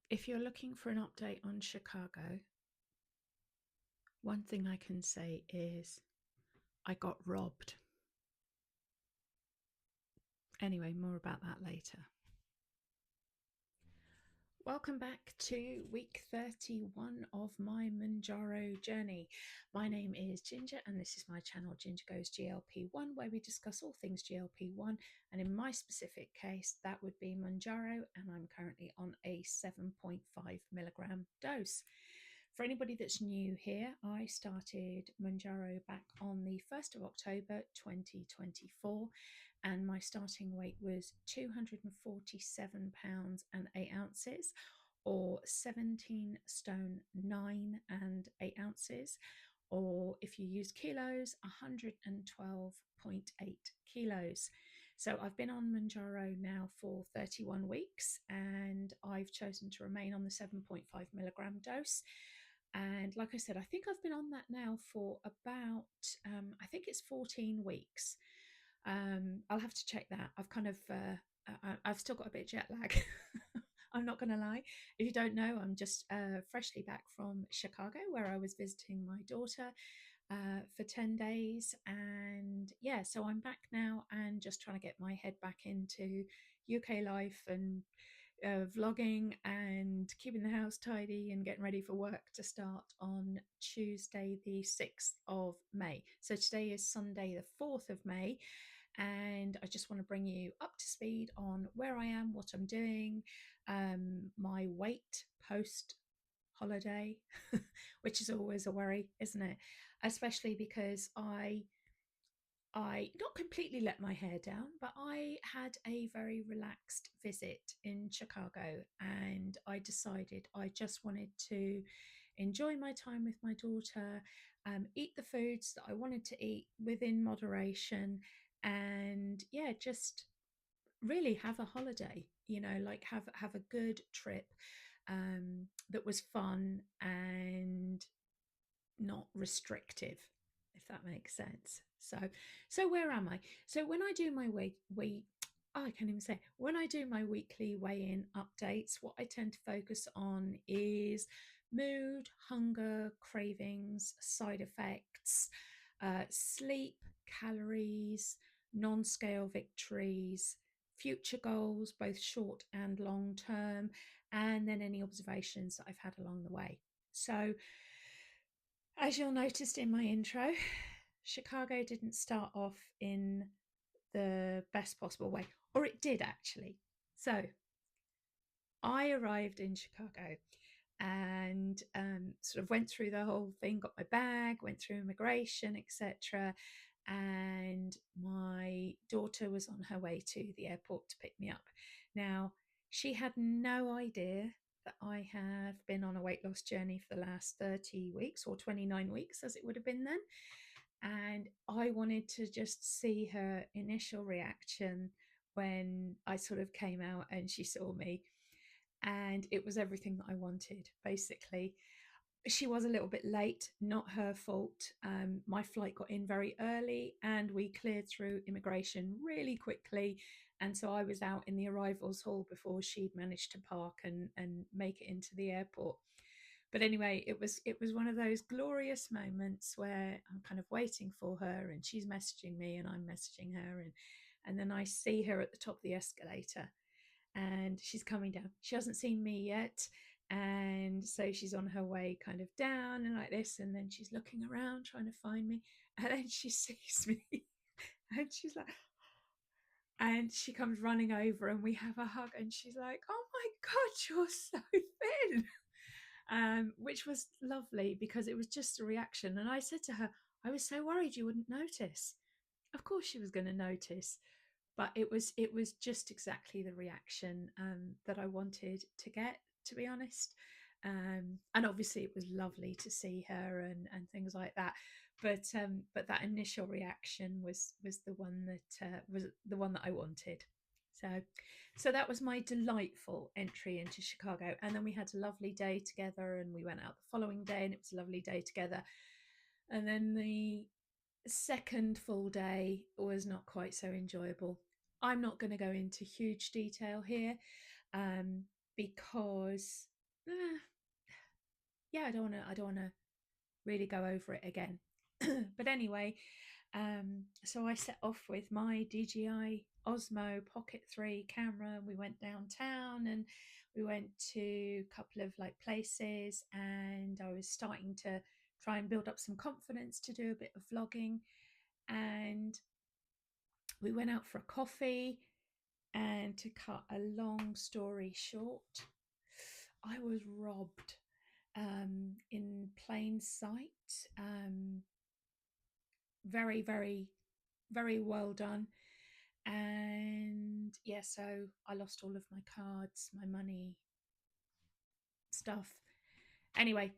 If you're looking for an update on Chicago, one thing I can say is I got robbed. Anyway, more about that later. Welcome back to week 31 of my Manjaro journey. My name is Ginger, and this is my channel, Ginger Goes GLP-1, where we discuss all things GLP-1. And in my specific case, that would be Manjaro, and I'm currently on a 7.5 milligram dose. For anybody that's new here, I started Manjaro back on the 1st of October 2024, and my starting weight was 247 pounds and 8 ounces, or 17 stone 9 and 8 ounces, or if you use kilos, 112.8 kilos. So I've been on Manjaro now for 31 weeks, and I've chosen to remain on the 7.5 milligram dose. And like I said, I think I've been on that now for about, I think it's 14 weeks. I'll have to check that. I've still got a bit of jet lag. I'm not going to lie. If you don't know, I'm just freshly back from Chicago, where I was visiting my daughter for 10 days. And yeah, so I'm back now and just trying to get my head back into UK life and vlogging and keeping the house tidy and getting ready for work to start on Tuesday, the 6th of May. So today is Sunday, the 4th of May. And I just want to bring you up to speed on where I am, what I'm doing, my weight post holiday, which is always a worry, isn't it? Especially because I not completely let my hair down, but I had a very relaxed visit in Chicago, and I decided I just wanted to enjoy my time with my daughter, eat the foods that I wanted to eat within moderation, and yeah, just really have a holiday, like have a good trip that was fun and not restrictive, if that makes sense. So where am I? So when I do my I can't even say, when I do my weekly weigh-in updates, what I tend to focus on is mood, hunger, cravings, side effects, sleep, calories, non-scale victories, future goals, both short and long term, and then any observations that I've had along the way. So as you'll notice in my intro, Chicago didn't start off in the best possible way, or it did actually. So I arrived in Chicago and sort of went through the whole thing, got my bag, went through immigration, etc. And my daughter was on her way to the airport to pick me up. Now, she had no idea that I have been on a weight loss journey for the last 30 weeks, or 29 weeks as it would have been then. And I wanted to just see her initial reaction when I sort of came out and she saw me. And it was everything that I wanted, basically. She was a little bit late, not her fault. My flight got in very early and we cleared through immigration really quickly. And so I was out in the arrivals hall before she'd managed to park and make it into the airport. But anyway, it was one of those glorious moments where I'm kind of waiting for her and she's messaging me and I'm messaging her, and then I see her at the top of the escalator and she's coming down. She hasn't seen me yet. And so she's on her way kind of down and like this. And then she's looking around trying to find me. And then she sees me and she's like, and she comes running over and we have a hug. And she's like, oh my God, you're so thin. Which was lovely because it was just a reaction. And I said to her, I was so worried you wouldn't notice. Of course she was going to notice, but it was just exactly the reaction that I wanted to get, to be honest. And obviously it was lovely to see her and things like that. But that initial reaction was the one that I wanted. So that was my delightful entry into Chicago. And then we had a lovely day together and we went out the following day and it was a lovely day together. And then the second full day was not quite so enjoyable. I'm not going to go into huge detail here because eh, yeah, I don't want to really go over it again. But anyway, so I set off with my DJI Osmo Pocket 3 camera. We went downtown and we went to a couple of like places, and I was starting to try and build up some confidence to do a bit of vlogging. And we went out for a coffee. And to cut a long story short, I was robbed in plain sight. Very, very, very well done. And yeah, so I lost all of my cards, my money, stuff. Anyway,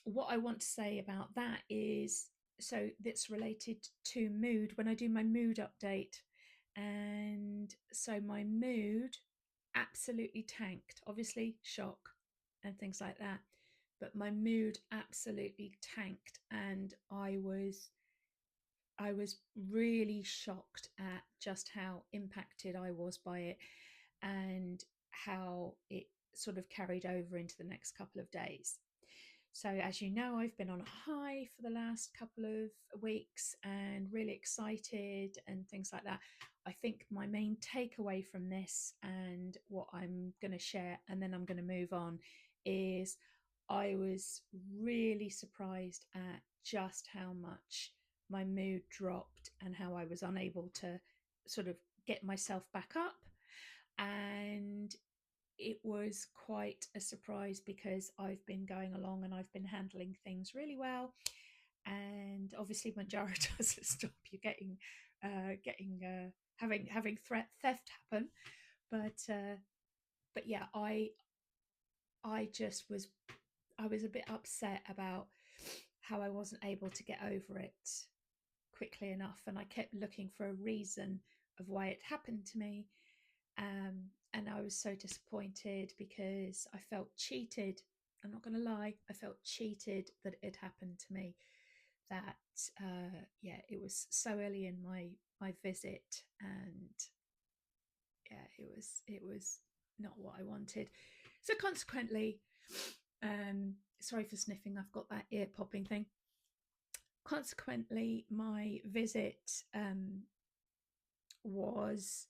what I want to say about that is, so that's related to mood when I do my mood update. And so my mood absolutely tanked, obviously, shock and things like that. But my mood absolutely tanked, and I was really shocked at just how impacted I was by it and how it sort of carried over into the next couple of days. So, as you know, I've been on a high for the last couple of weeks and really excited and things like that. I think my main takeaway from this and what I'm going to share, and then I'm going to move on, is I was really surprised at just how much my mood dropped and how I was unable to sort of get myself back up. And it was quite a surprise because I've been going along and I've been handling things really well. And obviously, Manjaro doesn't stop you having theft happen. But yeah, I just was I was a bit upset about how I wasn't able to get over it quickly enough, and I kept looking for a reason of why it happened to me. And I was so disappointed because I felt cheated. I'm not going to lie, I felt cheated that it happened to me. That yeah, it was so early in my visit, and yeah, it was not what I wanted. So consequently, sorry for sniffing. I've got that ear popping thing. Consequently, my visit was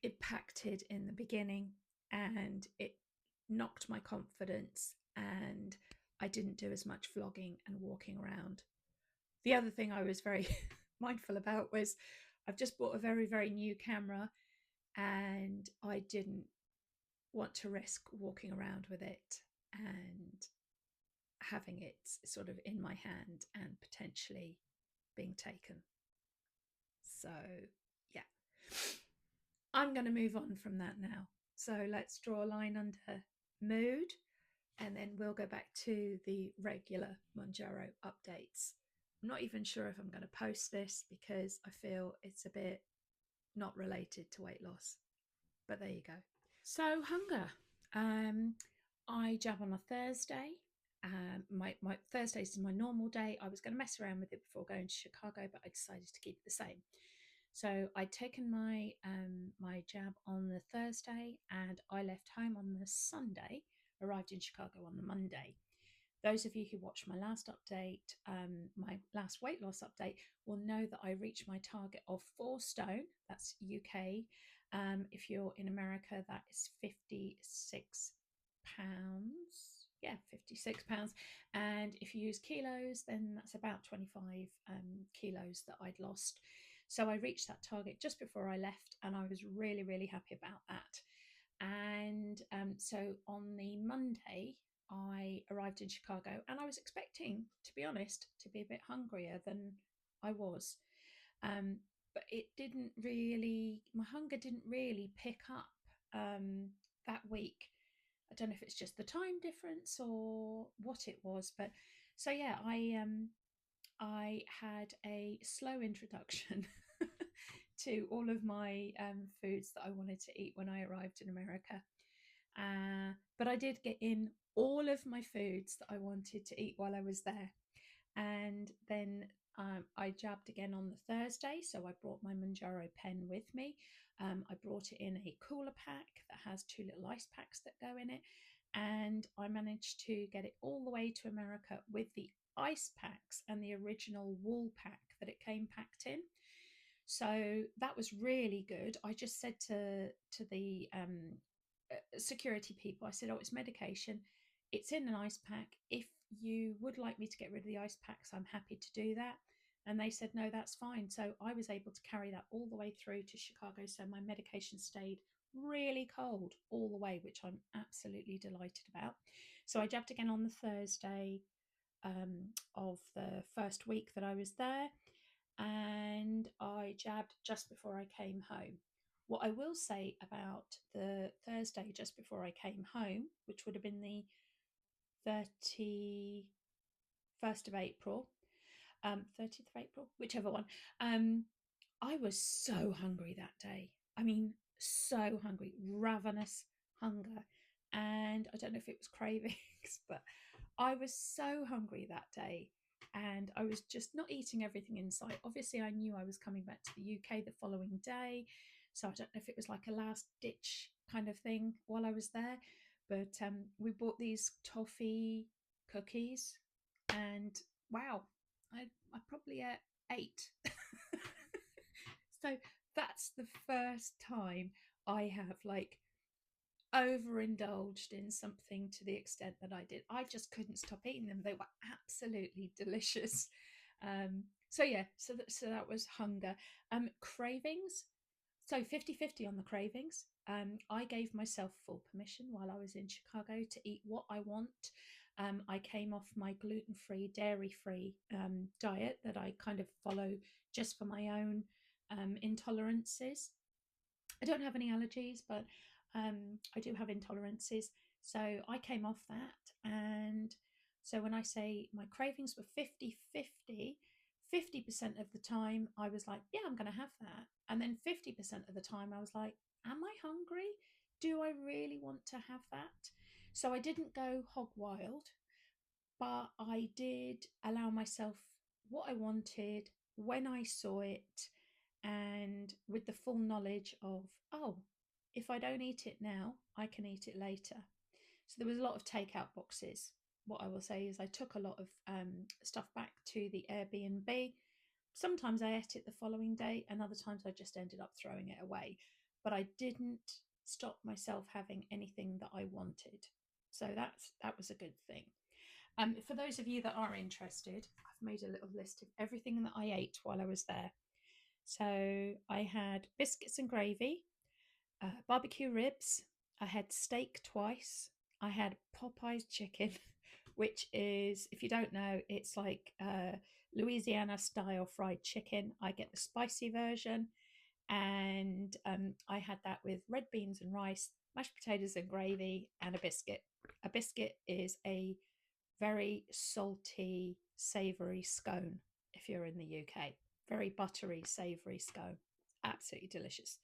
impacted in the beginning, and it knocked my confidence, and I didn't do as much vlogging and walking around. The other thing I was very mindful about was I've just bought a very, very new camera, and I didn't want to risk walking around with it and having it sort of in my hand and potentially being taken. So, yeah, I'm going to move on from that now. So, let's draw a line under mood, and then we'll go back to the regular Monjaro updates. I'm not even sure if I'm going to post this because I feel it's a bit not related to weight loss, but there you go. So, hunger. Um, I jab on a Thursday. My Thursdays is my normal day. I was going to mess around with it before going to Chicago, but I decided to keep it the same. So I'd taken my jab on the Thursday, and I left home on the Sunday. Arrived in Chicago on the Monday. Those of you who watched my last update, my last weight loss update, will know that I reached my target of 4 stone. That's UK. If you're in America, that is 56 pounds. Yeah, 56 pounds. And if you use kilos, then that's about 25 kilos that I'd lost. So I reached that target just before I left, and I was really, really happy about that. And so on the Monday, I arrived in Chicago, and I was expecting, to be honest, to be a bit hungrier than I was. Um, but it didn't really, my hunger didn't really pick up that week. I don't know if it's just the time difference or what it was, but so yeah, I had a slow introduction to all of my foods that I wanted to eat when I arrived in America. But I did get in all of my foods that I wanted to eat while I was there. And then I jabbed again on the Thursday, so I brought my Manjaro pen with me. I brought it in a cooler pack that has two little ice packs that go in it, and I managed to get it all the way to America with the ice packs and the original wool pack that it came packed in. So that was really good. I just said to the security people, I said, "Oh, it's medication. It's in an ice pack. If you would like me to get rid of the ice packs, I'm happy to do that." And they said, "No, that's fine." So I was able to carry that all the way through to Chicago. So my medication stayed really cold all the way, which I'm absolutely delighted about. So I jabbed again on the Thursday of the first week that I was there, and I jabbed just before I came home. What I will say about the Thursday just before I came home, which would have been the 31st of April, 30th of April, whichever one, I was so hungry that day. I mean, so hungry, ravenous hunger. And I don't know if it was cravings, but I was so hungry that day. And I was just not eating everything in sight. Obviously, I knew I was coming back to the UK the following day. So I don't know if it was like a last ditch kind of thing while I was there. But we bought these toffee cookies. And wow, I probably ate eight. So that's the first time I have like overindulged in something to the extent that I did. I just couldn't stop eating them. They were absolutely delicious. So yeah, so that was hunger. Cravings. So 50-50 on the cravings. I gave myself full permission while I was in Chicago to eat what I want. I came off my gluten-free, dairy-free diet that I kind of follow just for my own intolerances. I don't have any allergies, but I do have intolerances. So I came off that. And so when I say my cravings were 50% of the time I was like, yeah, I'm going to have that. And then 50% of the time I was like, am I hungry? Do I really want to have that? So I didn't go hog wild, but I did allow myself what I wanted when I saw it, and with the full knowledge of, oh, if I don't eat it now, I can eat it later. So there was a lot of takeout boxes. What I will say is I took a lot of stuff back to the Airbnb. Sometimes I ate it the following day, and other times I just ended up throwing it away. But I didn't stop myself having anything that I wanted. So that was a good thing. For those of you that are interested, I've made a little list of everything that I ate while I was there. So I had biscuits and gravy, barbecue ribs. I had steak twice. I had Popeye's chicken, which is, if you don't know, it's like Louisiana style fried chicken. I get the spicy version, and I had that with red beans and rice, mashed potatoes and gravy, and a biscuit. A biscuit is a very salty, savoury scone if you're in the UK. Very buttery, savoury scone. Absolutely delicious.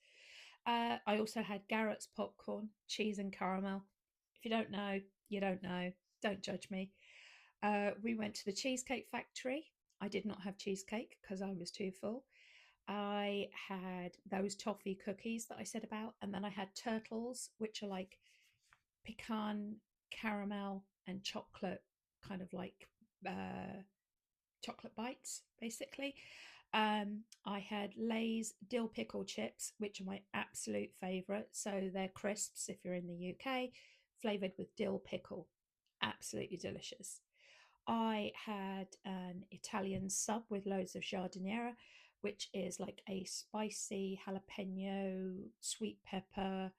I also had Garrett's popcorn, cheese and caramel. If you don't know, you don't know. Don't judge me. We went to the Cheesecake Factory. I did not have cheesecake because I was too full. I had those toffee cookies that I said about, and then I had turtles, which are like pecan, caramel, and chocolate, kind of like uh, chocolate bites, basically. I had Lay's dill pickle chips, which are my absolute favourite. So they're crisps if you're in the UK, flavoured with dill pickle. Absolutely delicious. I had an Italian sub with loads of giardiniera, which is like a spicy jalapeno, sweet pepper,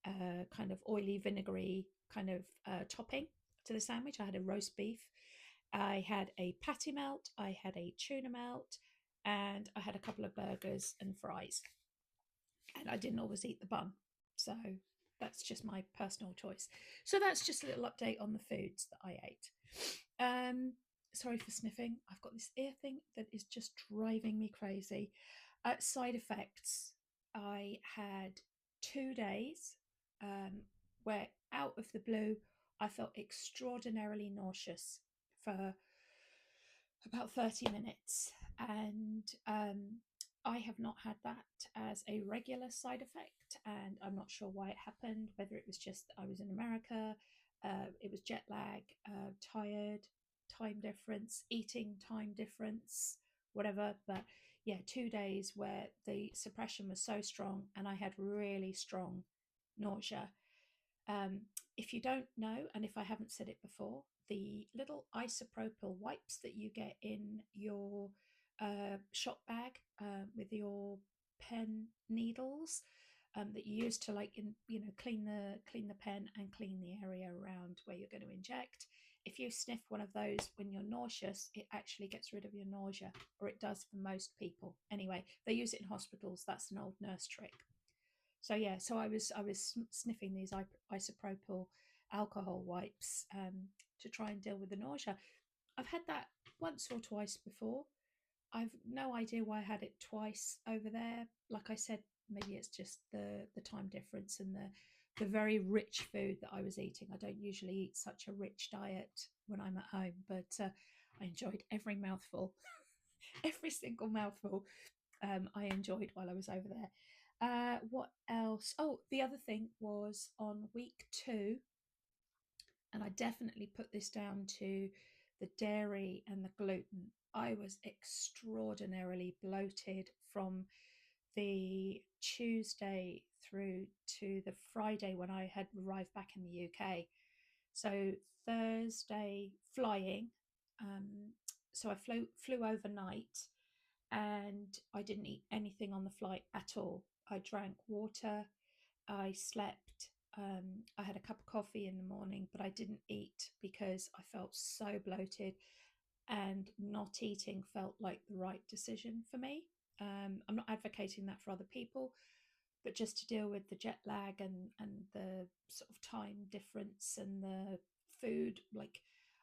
kind of oily, vinegary kind of topping to the sandwich. I had a roast beef. I had a patty melt. I had a tuna melt. And I had a couple of burgers and fries. And I didn't always eat the bun. So that's just my personal choice. So that's just a little update on the foods that I ate. Sorry for sniffing. I've got this ear thing that is just driving me crazy. Side effects. I had 2 days where out of the blue I felt extraordinarily nauseous for about 30 minutes. And I have not had that as a regular side effect. And I'm not sure why it happened, whether it was just that I was in America, it was jet lag, tired, time difference, eating time difference, whatever. But yeah, 2 days where the suppression was so strong and I had really strong nausea. Um, if you don't know, and if I haven't said it before, the little isopropyl wipes that you get in your shop bag with your pen needles that you use to like clean the pen and clean the area around where you're going to inject. If you sniff one of those when you're nauseous, it actually gets rid of your nausea, or it does for most people. Anyway, they use it in hospitals. That's an old nurse trick. So yeah, so I was sniffing these isopropyl alcohol wipes to try and deal with the nausea. I've had that once or twice before. I've no idea why I had it twice over there. Like I said, maybe it's just the time difference and the very rich food that I was eating. I don't usually eat such a rich diet when I'm at home, but I enjoyed every mouthful, every single mouthful I enjoyed while I was over there. What else? Oh, the other thing was on week 2, and I definitely put this down to the dairy and the gluten. I was extraordinarily bloated from the Tuesday through to the Friday when I had arrived back in the UK. So Thursday flying. Um, so I flew overnight and I didn't eat anything on the flight at all. I drank water, I slept, I had a cup of coffee in the morning, but I didn't eat because I felt so bloated, and not eating felt like the right decision for me. I'm not advocating that for other people, but just to deal with the jet lag and the sort of time difference and the food, like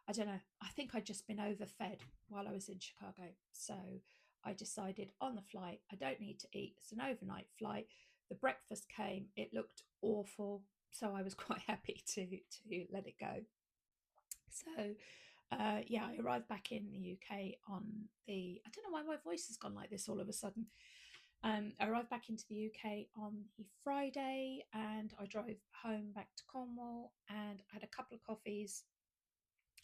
I don't know, I think I'd just been overfed while I was in Chicago. So I decided on the flight I don't need to eat. It's an overnight flight. The breakfast came, it looked awful, so I was quite happy to let it go. So yeah, I arrived back in the UK on the, I don't know why my voice has gone like this all of a sudden. I arrived back into the UK on the Friday and I drove home back to Cornwall and I had a couple of coffees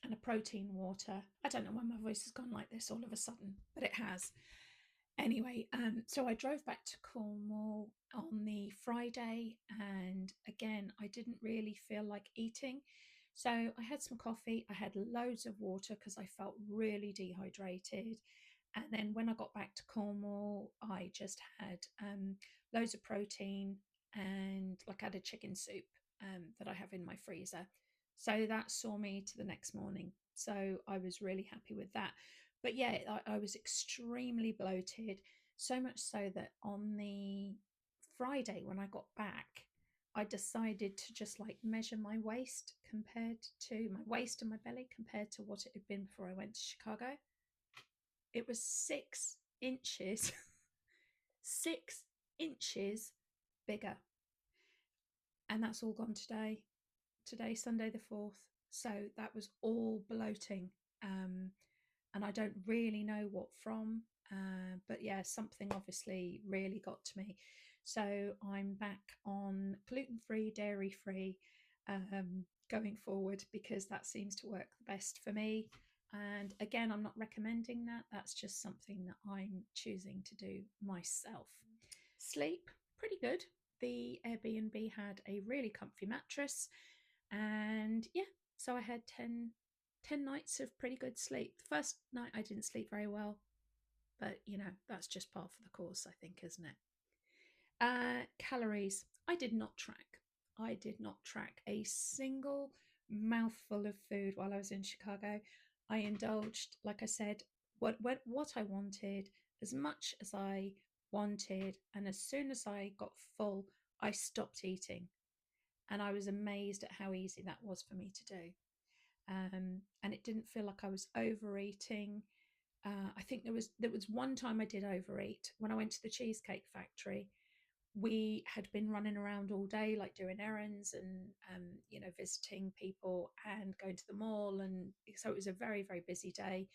and a protein water. I don't know why my voice has gone like this all of a sudden, but it has. Anyway, so I drove back to Cornwall on the Friday, and again, I didn't really feel like eating. So I had some coffee, I had loads of water because I felt really dehydrated. And then when I got back to Cornwall, I just had loads of protein and like I had a chicken soup that I have in my freezer. So that saw me to the next morning. So I was really happy with that. But yeah, I was extremely bloated, so much so that on the Friday when I got back, I decided to just like measure my waist compared to my waist and my belly compared to what it had been before I went to Chicago. It was 6 inches, 6 inches bigger. And that's all gone today. Today, Sunday the 4th. So that was all bloating. And I don't really know what from. But yeah, something obviously really got to me. So I'm back on gluten free, dairy free going forward because that seems to work the best for me. And again, I'm not recommending that. That's just something that I'm choosing to do myself. Sleep, pretty good. The Airbnb had a really comfy mattress. And yeah, so I had 10 nights of pretty good sleep. The first night I didn't sleep very well, but you know, that's just par for the course, I think, isn't it? Calories. I did not track. I did not track a single mouthful of food while I was in Chicago. I indulged, like I said, what I wanted, as much as I wanted, and as soon as I got full, I stopped eating. And I was amazed at how easy that was for me to do. And it didn't feel like I was overeating. I think there was one time I did overeat when I went to the Cheesecake Factory. We had been running around all day, like doing errands and visiting people and going to the mall, and so it was a very very busy day.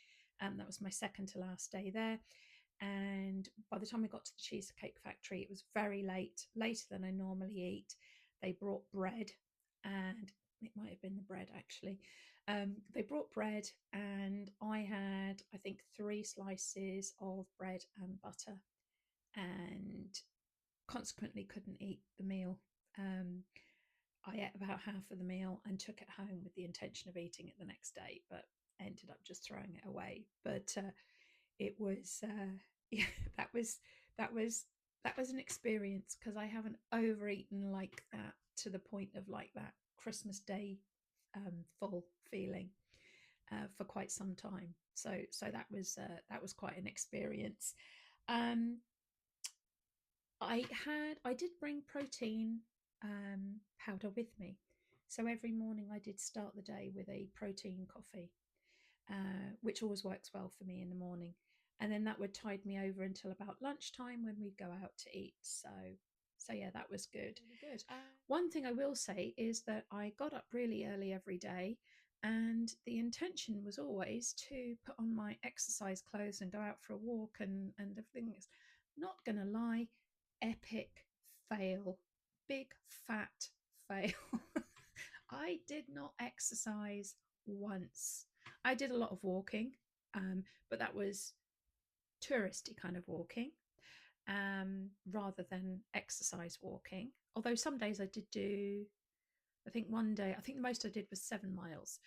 That was my second to last day there. And by the time we got to the Cheesecake Factory, it was very late, later than I normally eat. They brought bread, and it might have been the bread actually. They brought bread, and I had, I think, three slices of bread and butter, and consequently couldn't eat the meal. Um, I ate about half of the meal and took it home with the intention of eating it the next day, but ended up just throwing it away. But it was yeah, that was that was that was an experience because I haven't overeaten like that to the point of like that Christmas Day full feeling for quite some time. So that was quite an experience. Um, I did bring protein powder with me, so every morning I did start the day with a protein coffee, which always works well for me in the morning. And then that would tide me over until about lunchtime when we'd go out to eat. So yeah, that was good. Really good. One thing I will say is that I got up really early every day, and the intention was always to put on my exercise clothes and go out for a walk and everything. Is not gonna lie, epic fail, big fat fail. I did not exercise once. I did a lot of walking, but that was touristy kind of walking rather than exercise walking. Although some days I did do, I think one day, I think the most I did was 7 miles,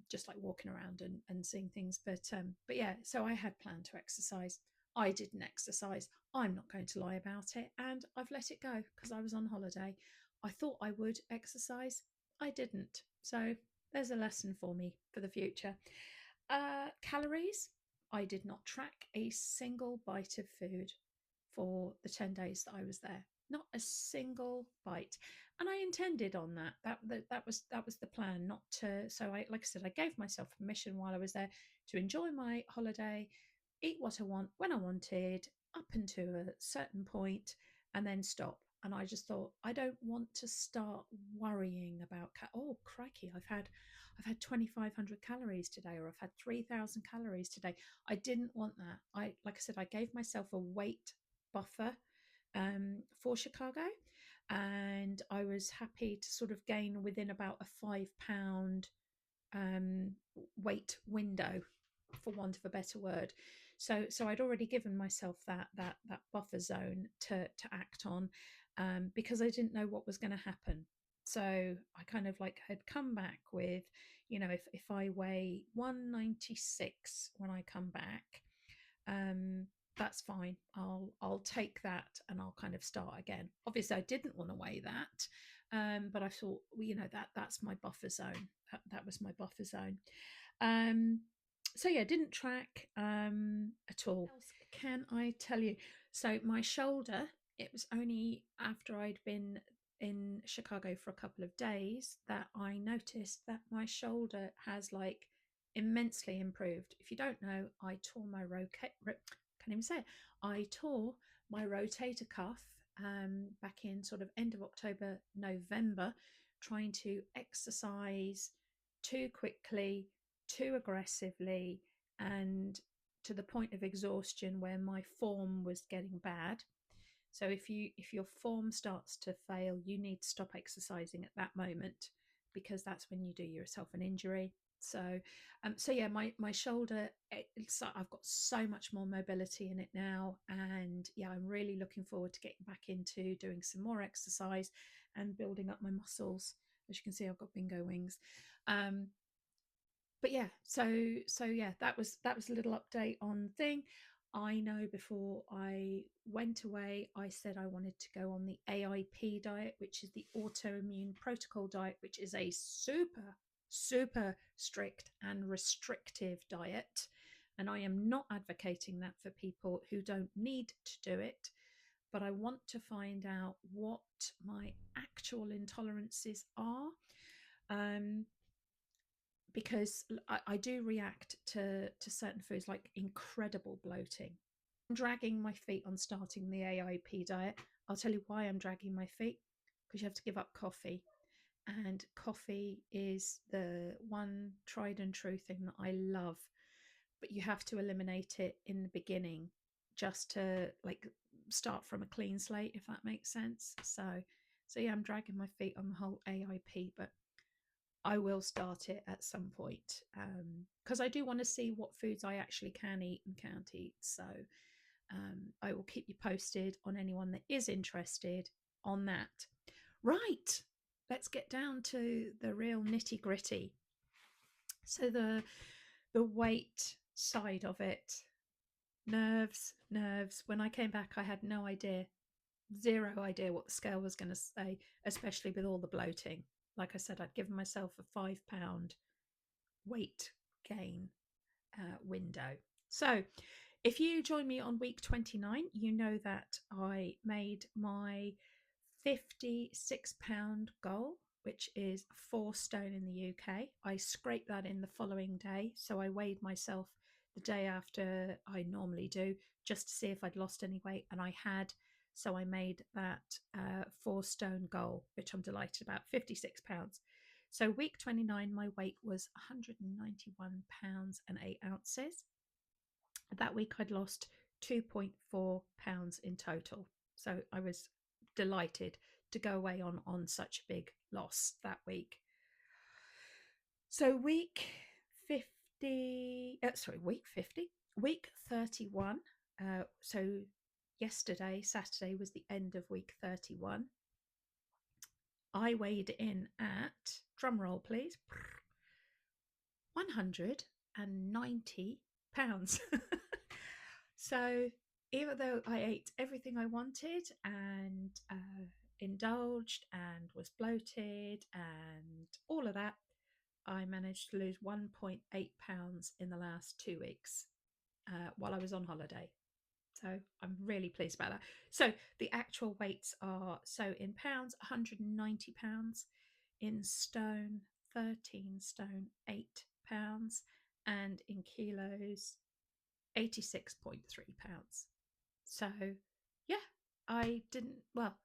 just like walking around and seeing things. But yeah, so I had planned to exercise. I didn't exercise. I'm not going to lie about it, and I've let it go because I was on holiday. I thought I would exercise. I didn't. So there's a lesson for me for the future. Calories. I did not track a single bite of food for the 10 days that I was there. Not a single bite. And I intended on that. That was the plan, not to. So I, like I said, I gave myself permission while I was there to enjoy my holiday, eat what I want when I wanted, up until a certain point, and then stop. And I just thought, I don't want to start worrying about. Oh crikey, I've had 2,500 calories today, or I've had 3,000 calories today. I didn't want that. Like I said, I gave myself a weight buffer for Chicago, and I was happy to sort of gain within about a 5 pound um, weight window, for want of a better word. So I'd already given myself that buffer zone to act on, because I didn't know what was going to happen. So I kind of like had come back with, if I weigh 196 when I come back, um, that's fine. I'll take that and I'll kind of start again. Obviously, I didn't want to weigh that, but I thought, well, that's my buffer zone. That was my buffer zone. Um, so yeah, didn't track at all. What else can I tell you? So my shoulder. It was only after I'd been in Chicago for a couple of days that I noticed that my shoulder has like immensely improved. If you don't know, I tore my can't even say it. I tore my rotator cuff back in sort of end of October, November, trying to exercise too quickly, too aggressively, and to the point of exhaustion where my form was getting bad. So if your form starts to fail, you need to stop exercising at that moment, because that's when you do yourself an injury. So yeah, my shoulder, I've got so much more mobility in it now, and yeah, I'm really looking forward to getting back into doing some more exercise and building up my muscles. As you can see, I've got bingo wings. Um, but yeah, so yeah, that was a little update on thing. I know before I went away, I said I wanted to go on the AIP diet, which is the autoimmune protocol diet, which is a super strict and restrictive diet. And I am not advocating that for people who don't need to do it, but I want to find out what my actual intolerances are. Um, because I do react to certain foods, like incredible bloating. I'm dragging my feet on starting the AIP diet. I'll tell you why I'm dragging my feet: because you have to give up coffee. And coffee is the one tried and true thing that I love. but you have to eliminate it in the beginning just to like start from a clean slate, if that makes sense. So yeah, I'm dragging my feet on the whole AIP, but I will start it at some point because I do want to see what foods I actually can eat and can't eat. So I will keep you posted on anyone that is interested on that. Right, let's get down to the real nitty gritty. So the weight side of it, nerves. When I came back, I had no idea, zero idea what the scale was going to say, especially with all the bloating. Like I said, I'd given myself a 5 pound weight gain window. So if you join me on week 29, you know that I made my 56-pound goal, which is 4 stone in the UK. I scraped that in the following day. So I weighed myself the day after I normally do, just to see if I'd lost any weight. And I had. So I made that 4 stone goal, which I'm delighted about, 56 pounds. So week 29, my weight was 191 pounds and 8 ounces. That week, I'd lost 2.4 pounds in total. So I was delighted to go away on such a big loss that week. So week 31. So yesterday, Saturday, was the end of week 31. I weighed in at, drum roll please, 190 pounds. So even though I ate everything I wanted and indulged and was bloated and all of that, I managed to lose 1.8 pounds in the last 2 weeks while I was on holiday. So I'm really pleased about that. So the actual weights are, so in pounds, 190 pounds, in stone, 13 stone, 8 pounds, and in kilos, 86.3 pounds. So yeah, I didn't, well,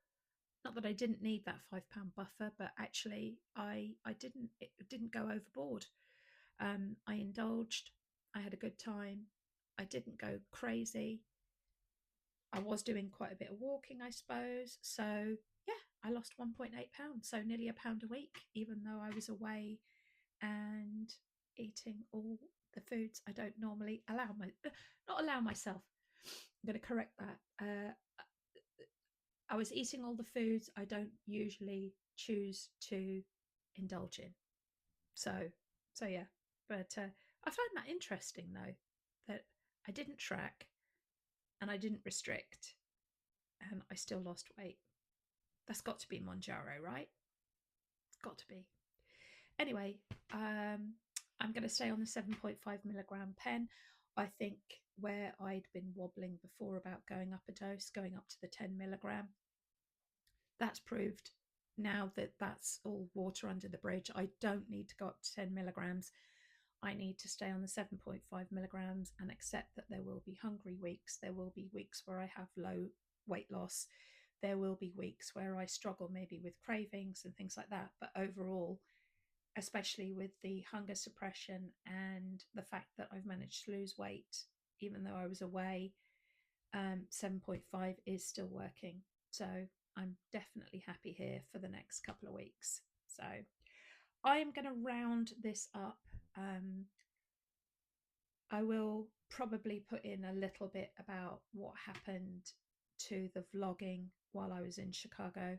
not that I didn't need that 5 pound buffer, but actually I didn't, it didn't go overboard. I indulged, I had a good time, I didn't go crazy. I was doing quite a bit of walking, I suppose. So yeah, I lost 1.8 pounds, so nearly a pound a week, even though I was away and eating all the foods I don't normally not allow myself. I'm going to correct that. I was eating all the foods I don't usually choose to indulge in. So, so yeah. But I find that interesting though, that I didn't track and I didn't restrict, and I still lost weight. That's got to be Monjaro, right? It's got to be. Anyway, I'm going to stay on the 7.5 milligram pen. I think where I'd been wobbling before about going up a dose, going up to the 10 milligram, that's proved now that that's all water under the bridge. I don't need to go up to 10 milligrams. I need to stay on the 7.5 milligrams and accept that there will be hungry weeks. There will be weeks where I have low weight loss. There will be weeks where I struggle maybe with cravings and things like that. But overall, especially with the hunger suppression and the fact that I've managed to lose weight, even though I was away, 7.5 is still working. So I'm definitely happy here for the next couple of weeks. So I'm going to round this up. I will probably put in a little bit about what happened to the vlogging while I was in Chicago.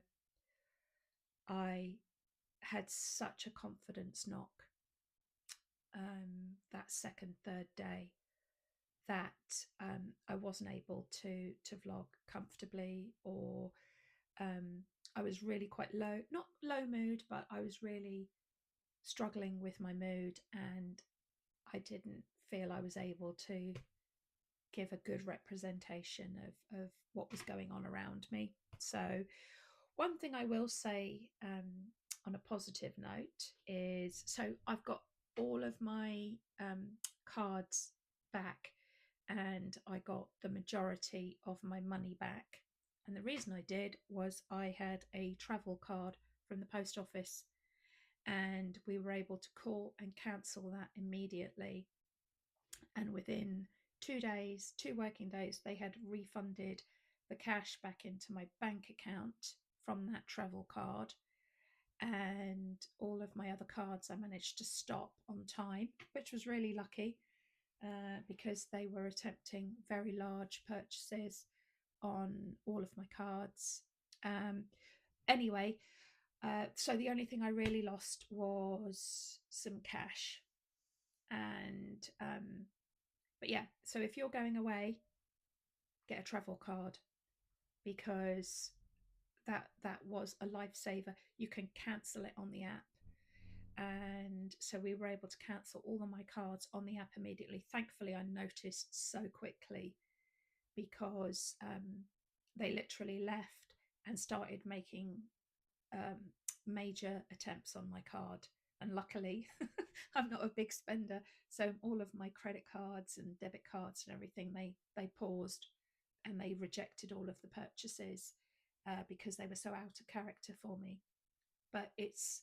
I had such a confidence knock that second, third day that I wasn't able to vlog comfortably, or I was really quite low, not low mood, but I was really struggling with my mood, and I didn't feel I was able to give a good representation of what was going on around me. So one thing I will say on a positive note is, so I've got all of my cards back, and I got the majority of my money back. And the reason I did was I had a travel card from the post office, and we were able to call and cancel that immediately. And within 2 days, 2 working days, they had refunded the cash back into my bank account from that travel card. And all of my other cards I managed to stop on time, which was really lucky, because they were attempting very large purchases on all of my cards. Um, anyway, so the only thing I really lost was some cash. And but yeah, so if you're going away, get a travel card, because that was a lifesaver. You can cancel it on the app. And so we were able to cancel all of my cards on the app immediately. Thankfully, I noticed so quickly, because they literally left and started making um, major attempts on my card. And luckily, I'm not a big spender, so all of my credit cards and debit cards and everything, they paused, and they rejected all of the purchases, because they were so out of character for me. But it's,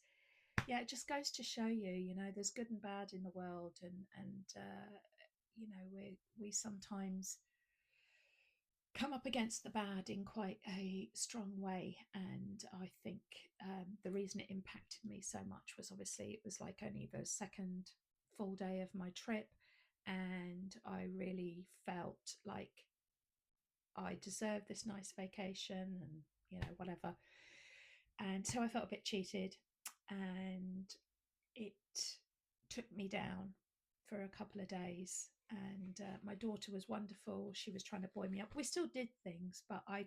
yeah, it just goes to show you, there's good and bad in the world. And we sometimes come up against the bad in quite a strong way. And I think the reason it impacted me so much was, obviously, it was like only the second full day of my trip, and I really felt like I deserved this nice vacation and, whatever. And so I felt a bit cheated, and it took me down for a couple of days. And my daughter was wonderful. She was trying to buoy me up. We still did things, but I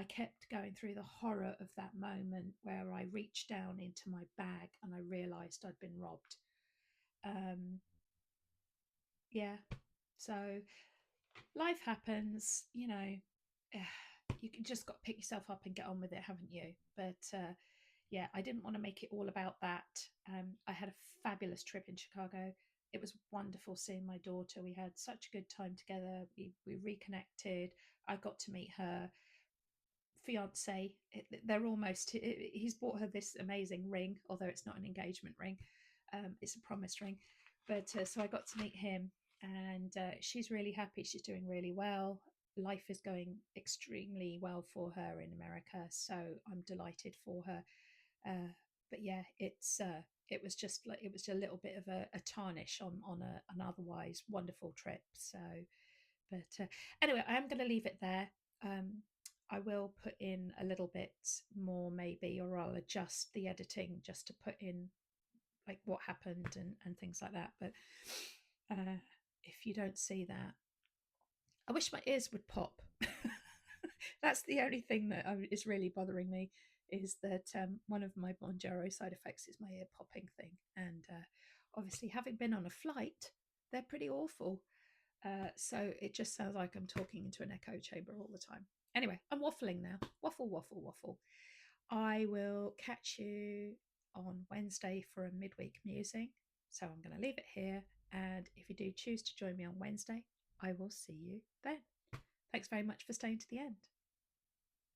kept going through the horror of that moment where I reached down into my bag and I realized I'd been robbed. Um, yeah. So life happens, you can just got to pick yourself up and get on with it, haven't you? But yeah, I didn't want to make it all about that. I had a fabulous trip in Chicago. It was wonderful seeing my daughter. We had such a good time together. We reconnected. I got to meet her fiance. They're almost. He's bought her this amazing ring, although it's not an engagement ring. It's a promise ring. But so I got to meet him, and she's really happy. She's doing really well. Life is going extremely well for her in America, so I'm delighted for her. But yeah, it was just like, it was a little bit of a tarnish on an otherwise wonderful trip. So, but anyway, I am going to leave it there. Um, I will put in a little bit more, maybe, or I'll adjust the editing just to put in like what happened and things like that. But if you don't see that, I wish my ears would pop. That's the only thing that is really bothering me, is that one of my Monjaro side effects is my ear popping thing. And obviously, having been on a flight, they're pretty awful. So it just sounds like I'm talking into an echo chamber all the time. Anyway, I'm waffling now. Waffle, waffle, waffle. I will catch you on Wednesday for a midweek musing. So I'm going to leave it here. And if you do choose to join me on Wednesday, I will see you then. Thanks very much for staying to the end.